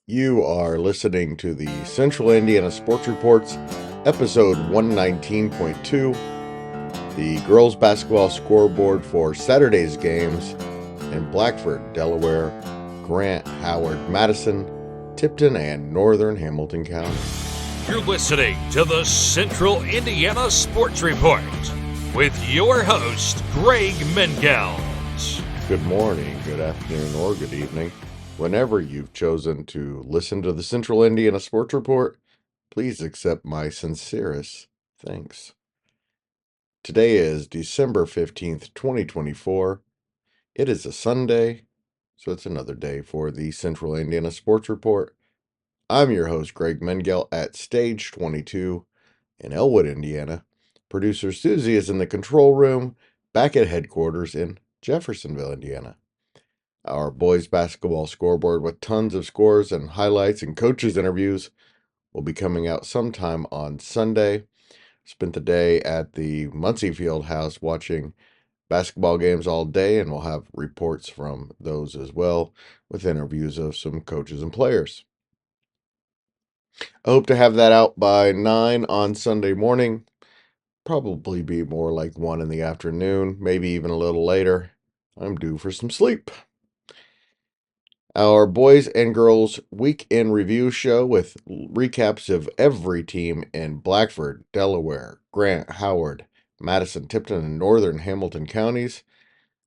You are listening to the Central Indiana Sports Reports, episode 119.2, the girls basketball scoreboard for Saturday's games in Blackford, Delaware, Grant, Howard, Madison, Tipton, and northern Hamilton County. You're listening to the Central Indiana Sports Report with your host, Greg Mengels. Good morning, good afternoon, or good evening. Whenever you've chosen to listen to the Central Indiana Sports Report, please accept my sincerest thanks. Today is December 15th, 2024. It is a Sunday, so it's another day for the Central Indiana Sports Report. I'm your host, Greg Mengel, at Stage 22 in Elwood, Indiana. Producer Susie is in the control room back at headquarters in Jeffersonville, Indiana. Our boys basketball scoreboard with tons of scores and highlights and coaches interviews will be coming out sometime on Sunday. Spent the day at the Muncie Field House watching basketball games all day, and we'll have reports from those as well with interviews of some coaches and players. I hope to have that out by 9 on Sunday morning. Probably be more like 1 in the afternoon, maybe even a little later. I'm due for some sleep. Our boys and girls week in review show with recaps of every team in Blackford, Delaware, Grant, Howard, Madison, Tipton, and northern Hamilton counties,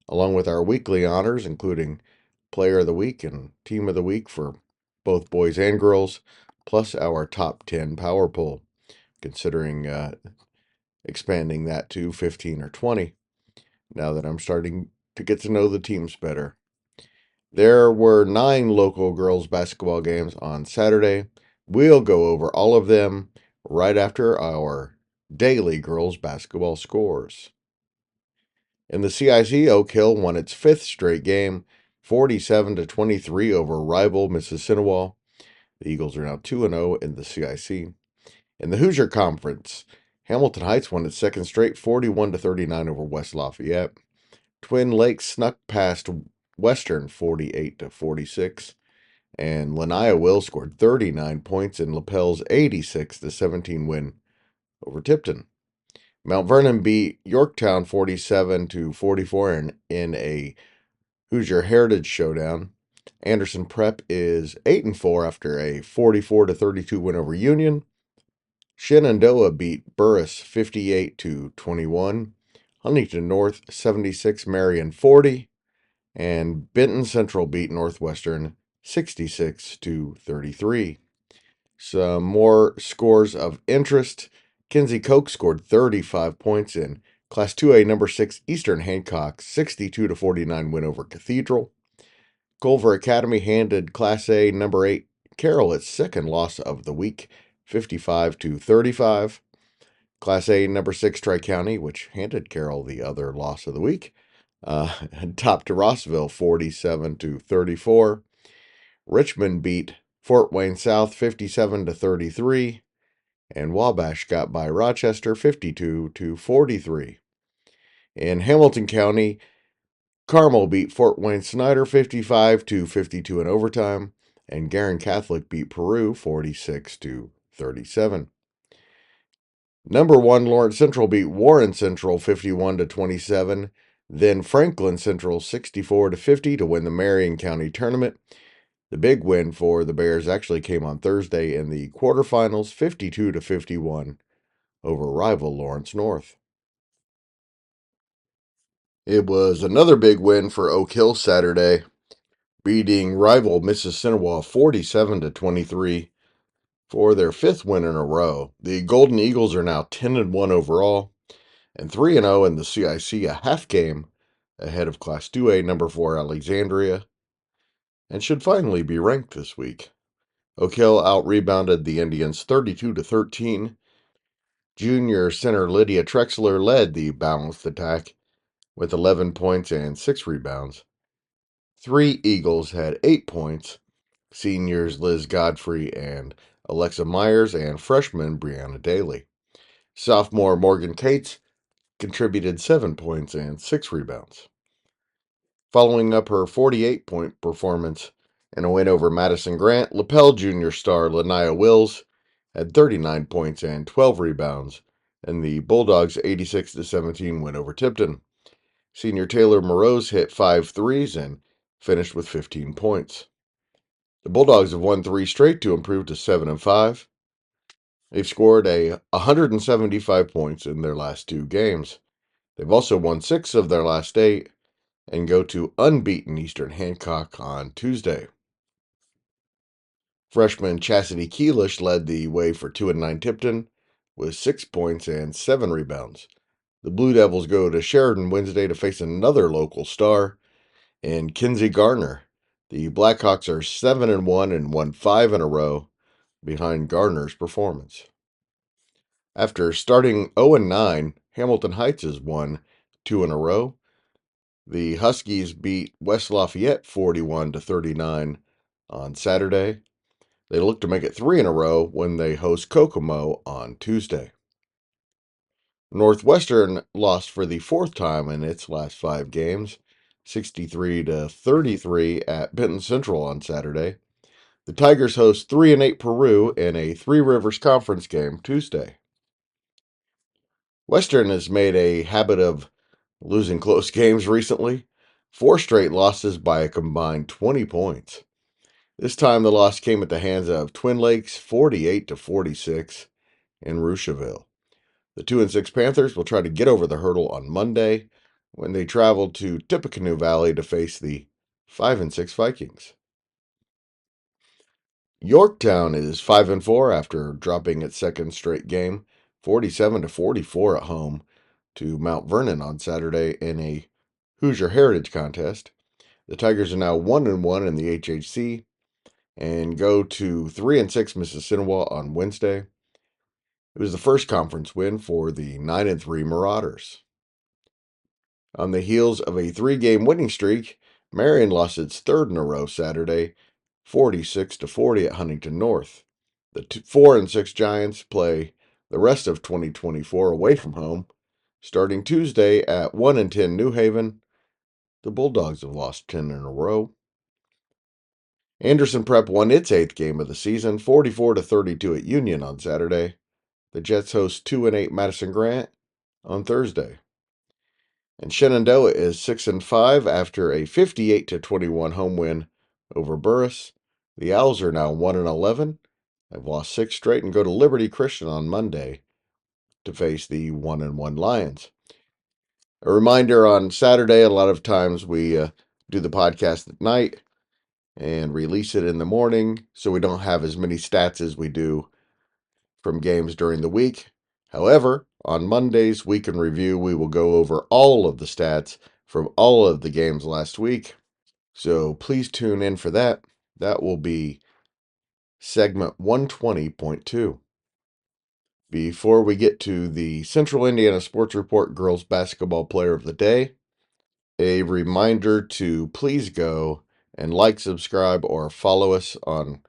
along with our weekly honors, including Player of the Week and Team of the Week for both boys and girls, plus our top 10 power poll, considering expanding that to 15 or 20, now that I'm starting to get to know the teams better. There were 9 local girls basketball games on Saturday. We'll go over all of them right after our daily girls basketball scores. In the CIC, Oak Hill won its 5th straight game, 47-23 over rival Mississinawa. The Eagles are now 2-0 in the CIC. In the Hoosier Conference, Hamilton Heights won its 2nd straight, 41-39 over West Lafayette. Twin Lakes snuck past Western 48-46, and Lanaya Will scored 39 points in LaPel's 86-17 win over Tipton. Mount Vernon beat Yorktown 47-44 in a Hoosier Heritage Showdown. Anderson Prep is 8-4 after a 44-32 win over Union. Shenandoah beat Burris 58-21. Huntington North 76, Marion 40. And Benton Central beat Northwestern 66-33. Some more scores of interest. Kinsey Koch scored 35 points in Class 2A number 6 Eastern Hancock 62-49 win over Cathedral. Culver Academy handed Class A number 8 Carroll its 2nd loss of the week, 55-35. Class A number 6 Tri-County, which handed Carroll the other loss of the week, topped Rossville 47-34. Richmond beat Fort Wayne South 57-33, and Wabash got by Rochester 52-43. In Hamilton County, Carmel beat Fort Wayne Snyder 55-52 in overtime, and Garin Catholic beat Peru 46-37. Number 1 Lawrence Central beat Warren Central 51-27. Then Franklin Central 64-50 to win the Marion County tournament. The big win for the Bears actually came on Thursday in the quarterfinals, 52-51 over rival Lawrence North. It was another big win for Oak Hill Saturday, beating rival Mississinawa 47-23 for their 5th win in a row. The Golden Eagles are now 10-1 overall and 3-0 in the CIC, a half game ahead of Class 2A number 4 Alexandria, and should finally be ranked this week. Oak Hill out-rebounded the Indians 32-13. Junior center Lydia Trexler led the balanced attack with 11 points and 6 rebounds. 3 Eagles had 8 points. Seniors Liz Godfrey and Alexa Myers and freshman Brianna Daly. Sophomore Morgan Cates contributed 7 points and 6 rebounds. Following up her 48-point performance, In a win over Madison Grant, Lapel Junior star Lania Wills had 39 points and 12 rebounds, and the Bulldogs' 86-17 win over Tipton. Senior Taylor Morose hit 5 threes and finished with 15 points. The Bulldogs have won 3 straight to improve to 7-5. They've scored 175 points in their last 2 games. They've also won 6 of their last 8 and go to unbeaten Eastern Hancock on Tuesday. Freshman Chastity Keelish led the way for 2-9 Tipton with 6 points and 7 rebounds. The Blue Devils go to Sheridan Wednesday to face another local star, and Kinsey Garner. The Blackhawks are 7-1 and won 5 in a row behind Garner's performance. After starting 0-9, Hamilton Heights has won 2 in a row. The Huskies beat West Lafayette 41-39 on Saturday. They look to make it 3 in a row when they host Kokomo on Tuesday. Northwestern lost for the 4th time in its last 5 games, 63-33 at Benton Central on Saturday. The Tigers host 3-8 Peru in a Three Rivers Conference game Tuesday. Western has made a habit of losing close games recently. 4 straight losses by a combined 20 points. This time the loss came at the hands of Twin Lakes 48-46 in Rushville. The 2-6 Panthers will try to get over the hurdle on Monday when they travel to Tippecanoe Valley to face the 5-6 Vikings. Yorktown is 5-4 after dropping its second straight game, 47-44 at home to Mount Vernon on Saturday in a Hoosier Heritage contest. The Tigers are now 1-1 in the HHC and go to 3-6 Mississinawa on Wednesday. It was the first conference win for the 9-3 Marauders. On the heels of a 3-game winning streak, Marion lost its 3rd in a row Saturday, 46-40 at Huntington North. The 4-6 Giants play the rest of 2024 away from home, starting Tuesday at 1-10 New Haven. The Bulldogs have lost 10 in a row. Anderson Prep won its 8th game of the season, 44-32 at Union on Saturday. The Jets host 2-8 Madison Grant on Thursday. And Shenandoah is 6-5 after a 58-21 home win over Burris. The Owls are now 1-11. They've lost 6 straight and go to Liberty Christian on Monday to face the 1-1 Lions. A reminder, on Saturday, a lot of times we do the podcast at night and release it in the morning, so we don't have as many stats as we do from games during the week. However, on Monday's Week in Review, we will go over all of the stats from all of the games last week. So please tune in for that. That will be segment 120.2. Before we get to the Central Indiana Sports Report Girls Basketball Player of the Day, a reminder to please go and like, subscribe, or follow us on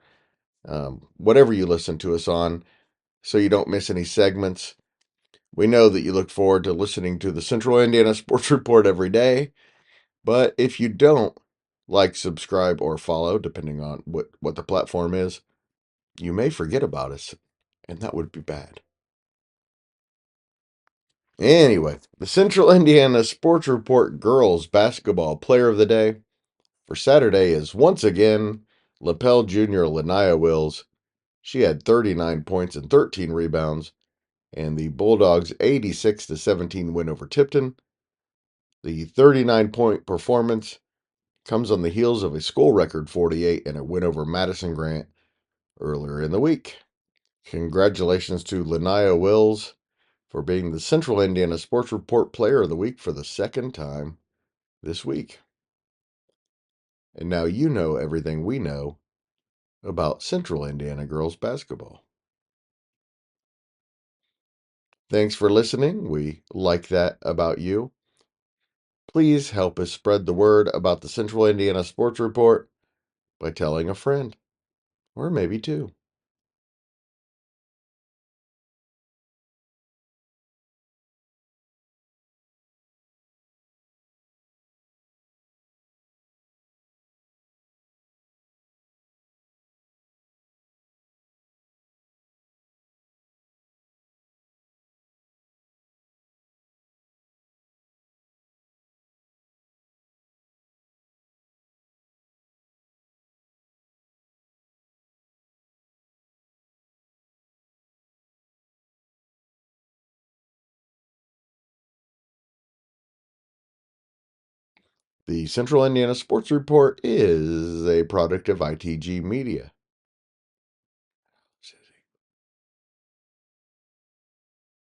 whatever you listen to us on so you don't miss any segments. We know that you look forward to listening to the Central Indiana Sports Report every day, but if you don't like, subscribe, or follow, depending on what the platform is, you may forget about us, and that would be bad. Anyway, the Central Indiana Sports Report Girls Basketball Player of the Day for Saturday is once again Lapel Junior Lania Wills. She had 39 points and 13 rebounds, and the Bulldogs' 86-17 win over Tipton. The 39-point performance comes on the heels of a school record 48 and a win over Madison Grant earlier in the week. Congratulations to Lania Wills for being the Central Indiana Sports Report Player of the Week for the 2nd time this week. And now you know everything we know about Central Indiana girls basketball. Thanks for listening. We like that about you. Please help us spread the word about the Central Indiana Sports Report by telling a friend, or maybe two. The Central Indiana Sports Report is a product of ITG Media.